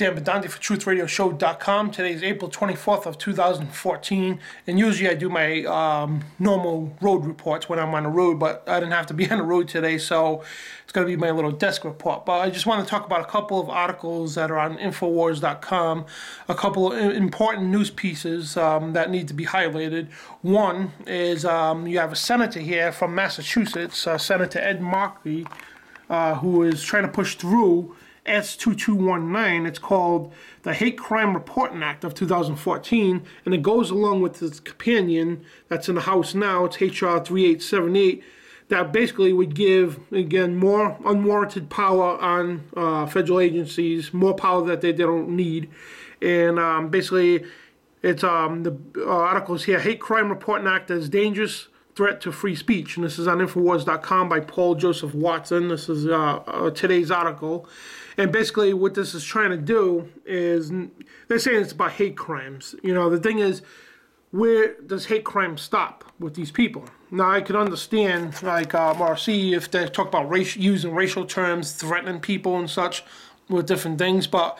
Dan Bidondi for TruthRadioShow.com. Today is April 24th of 2014, and usually I do my normal road reports when I'm on the road, but I didn't have to be on the road today, so it's going to be my little desk report. But I just want to talk about a couple of articles that are on Infowars.com, a couple of important news pieces that need to be highlighted. One is you have a senator here from Massachusetts, Senator Ed Markey, who is trying to push through S2219. It's called the Hate Crime Reporting Act of 2014, and it goes along with its companion that's in the House now. It's HR 3878, that basically would give, again, more unwarranted power on federal agencies, more power that they don't need. And basically, it's the articles here: Hate Crime Reporting Act as dangerous threat to free speech, and this is on Infowars.com by Paul Joseph Watson. This is today's article, and basically what this is trying to do is, they're saying it's about hate crimes. You know, the thing is, where does hate crime stop with these people? Now, I could understand, like, or see if they talk about using racial terms, threatening people and such with different things, but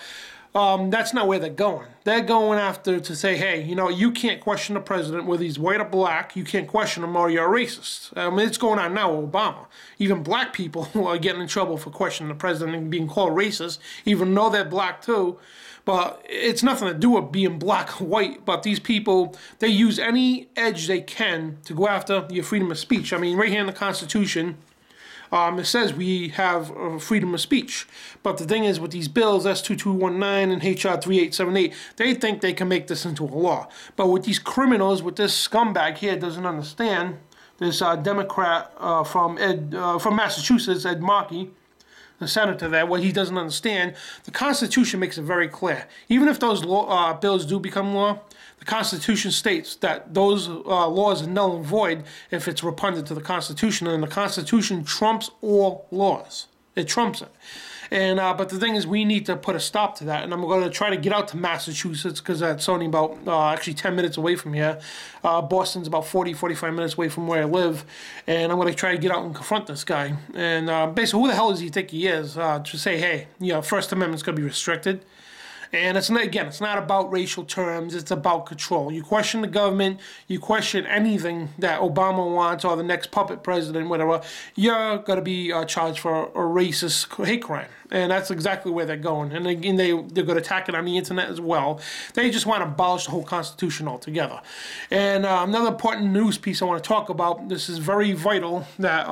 that's not where they're going. They're going after to say, hey, you know, you can't question the president, whether he's white or black. You can't question him or you're a racist. I mean, it's going on now with Obama. Even black people are getting in trouble for questioning the president and being called racist, even though they're black too. But it's nothing to do with being black or white. But these people, they use any edge they can to go after your freedom of speech. I mean, right here in the Constitution, it says we have freedom of speech. But the thing is, with these bills, S2219 and HR 3878, they think they can make this into a law. But with these criminals, with this scumbag here doesn't understand, this Democrat from Massachusetts, Ed Markey, the senator there, what he doesn't understand, the Constitution makes it very clear. Even if those bills do become law, the Constitution states that those laws are null and void if it's repugnant to the Constitution, and the Constitution trumps all laws. It trumps it. And but the thing is, we need to put a stop to that, and I'm going to try to get out to Massachusetts, because that's only about actually 10 minutes away from here. Boston's about 45 minutes away from where I live, and I'm going to try to get out and confront this guy. And basically, who the hell does he think he is? To say, hey, you know, First Amendment's going to be restricted. And it's not, again, it's not about racial terms, it's about control. You question the government, you question anything that Obama wants or the next puppet president, whatever, you're going to be charged for a racist hate crime. And that's exactly where they're going. And again, they're going to attack it on the internet as well. They just want to abolish the whole Constitution altogether. And another important news piece I want to talk about, this is very vital, that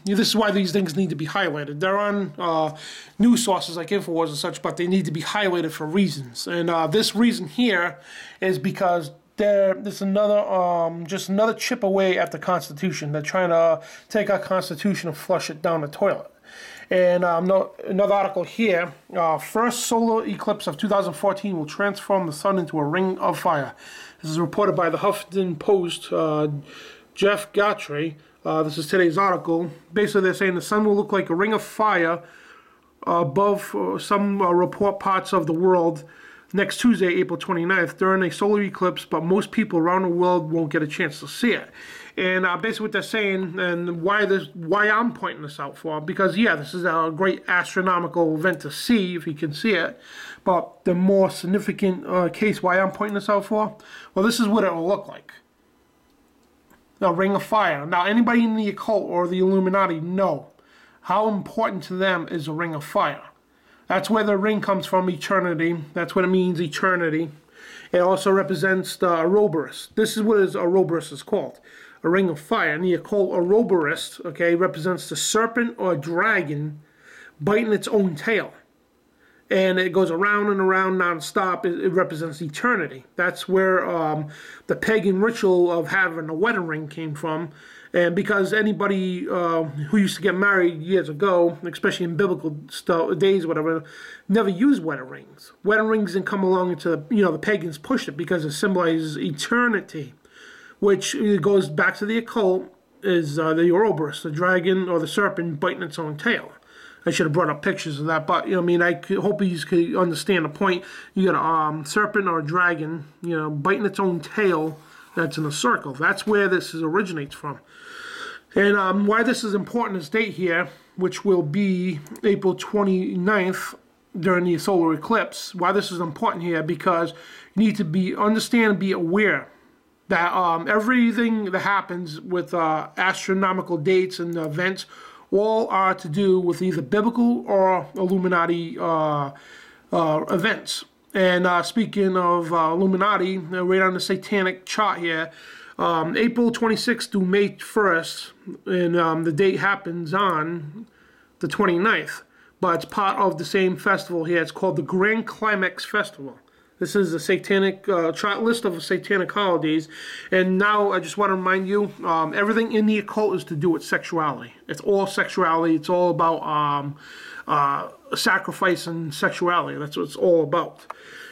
this is why these things need to be highlighted. They're on news sources like Infowars and such, but they need to be highlighted for reasons. And this reason here is because there's another, just another chip away at the Constitution. They're trying to take our Constitution and flush it down the toilet. And another article here, first solar eclipse of 2014 will transform the sun into a ring of fire. This is reported by the Huffington Post, Jeff Gautry. This is today's article. Basically, they're saying the sun will look like a ring of fire above some report parts of the world next Tuesday, April 29th, during a solar eclipse, but most people around the world won't get a chance to see it. And basically what they're saying, and why I'm pointing this out for, because yeah, this is a great astronomical event to see, if you can see it, but the more significant case why I'm pointing this out for, well, this is what it will look like. A ring of fire. Now, anybody in the occult or the Illuminati know how important to them is a ring of fire. That's where the ring comes from, eternity. That's what it means, eternity. It also represents the Ouroboros. This is what Ouroboros is called, a ring of fire. And the occult Ouroboros, okay, represents the serpent or dragon biting its own tail. And it goes around and around nonstop. It represents eternity. That's where the pagan ritual of having a wedding ring came from. And because anybody who used to get married years ago, especially in biblical days, whatever, never used wedding rings. Wedding rings didn't come along until, you know, the pagans pushed it because it symbolizes eternity, which goes back to the occult, is the Ouroboros, the dragon or the serpent biting its own tail. I should have brought up pictures of that, but, you know, I mean, I hope you could understand the point. You got a serpent or a dragon, you know, biting its own tail that's in a circle. That's where this originates from. And why this is important, this date here, which will be April 29th, during the solar eclipse. Why this is important here, because you need to understand and be aware that everything that happens with astronomical dates and events all are to do with either biblical or Illuminati events. And speaking of Illuminati, right on the satanic chart here, April 26th through May 1st, and the date happens on the 29th, but it's part of the same festival here. It's called the Grand Climax Festival. This is a satanic chart list of satanic holidays. And now I just want to remind you, everything in the occult is to do with sexuality. It's all sexuality. It's all about sacrifice and sexuality. That's what it's all about.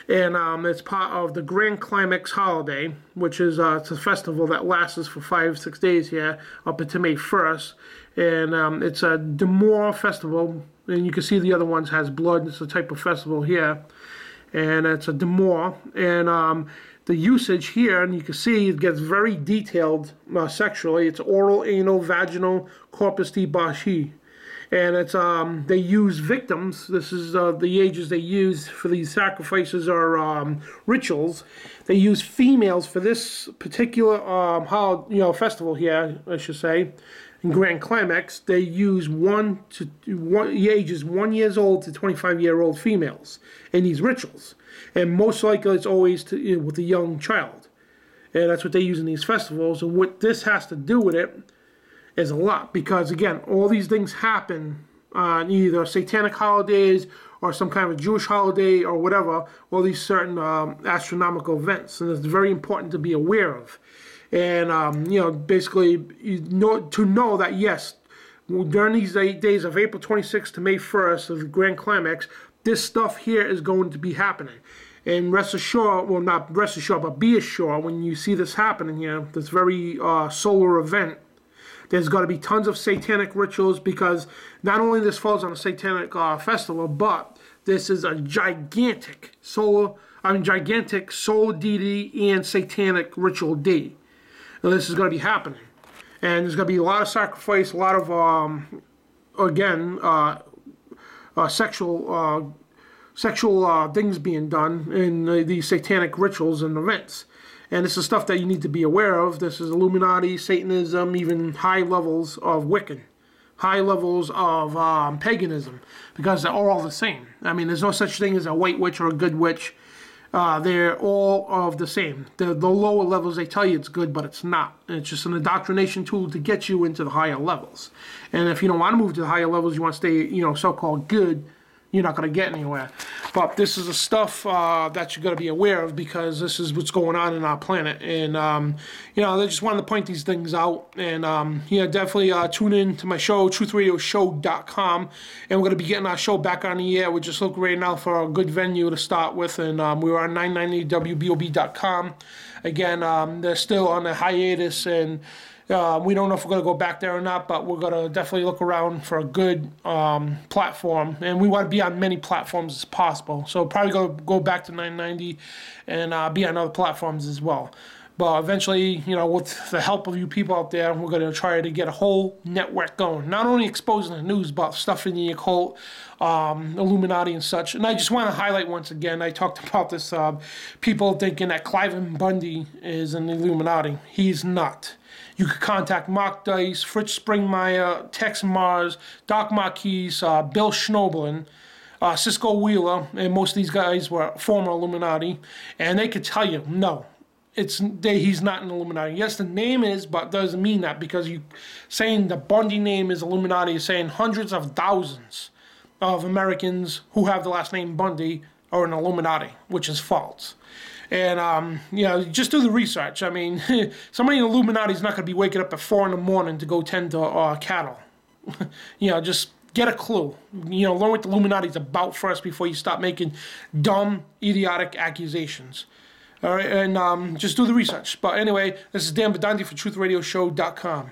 And it's part of the Grand Climax holiday, which is it's a festival that lasts for 5-6 days here, up until May 1st. And it's a Demore festival. And you can see the other ones has blood. It's a type of festival here. And it's a Demore, and the usage here, and you can see it gets very detailed sexually. It's oral, anal, vaginal, corpus debauchee, and it's they use victims. This is the ages they use for these sacrifices or rituals. They use females for this particular festival here, I should say. In Grand Climax, they use ages 1 year old to 25-year-old females in these rituals, and most likely it's always with a young child, and that's what they use in these festivals. And what this has to do with it is a lot, because again, all these things happen on either satanic holidays or some kind of Jewish holiday or whatever. All these certain astronomical events, and it's very important to be aware of. And, basically, to know that, yes, during these 8 days of April 26th to May 1st of the Grand Climax, this stuff here is going to be happening. And rest assured, well, not rest assured, but be assured, when you see this happening here, this very solar event, there's got to be tons of satanic rituals, because not only this falls on a satanic festival, but this is a gigantic solar deity and satanic ritual day. Now, this is going to be happening, and there's going to be a lot of sacrifice, a lot of sexual things being done in these satanic rituals and events. And this is stuff that you need to be aware of. This is Illuminati, Satanism, even high levels of Wiccan, high levels of paganism, because they're all the same. I mean, there's no such thing as a white witch or a good witch. They're all of the same. The lower levels, they tell you it's good, but it's not. It's just an indoctrination tool to get you into the higher levels. And if you don't want to move to the higher levels, you want to stay, so-called good, you're not going to get anywhere. But this is the stuff that you're going to be aware of, because this is what's going on in our planet. And, they just wanted to point these things out. And, definitely tune in to my show, truthradioshow.com. And we're going to be getting our show back on the air. We're just looking right now for a good venue to start with. And we're on 990wbob.com. Again, they're still on a hiatus, and we don't know if we're going to go back there or not, but we're going to definitely look around for a good platform, and we want to be on many platforms as possible. So probably go back to 990 and be on other platforms as well. But eventually, with the help of you people out there, we're going to try to get a whole network going. Not only exposing the news, but stuff in the occult, Illuminati and such. And I just want to highlight once again, I talked about this, people thinking that Cliven Bundy is an Illuminati. He's not. You could contact Mark Dice, Fritz Springmeier, Tex Mars, Doc Marquis, Bill Schnoebelen, Cisco Wheeler, and most of these guys were former Illuminati, and they could tell you, no, he's not an Illuminati. Yes, the name is, but doesn't mean that, because you saying the Bundy name is Illuminati is saying hundreds of thousands of Americans who have the last name Bundy are an Illuminati, which is false. And, just do the research. I mean, somebody in Illuminati is not going to be waking up at 4 in the morning to go tend to cattle. Just get a clue. Learn what the Illuminati is about first before you start making dumb, idiotic accusations. All right, and just do the research. But anyway, this is Dan Bidondi for truthradioshow.com.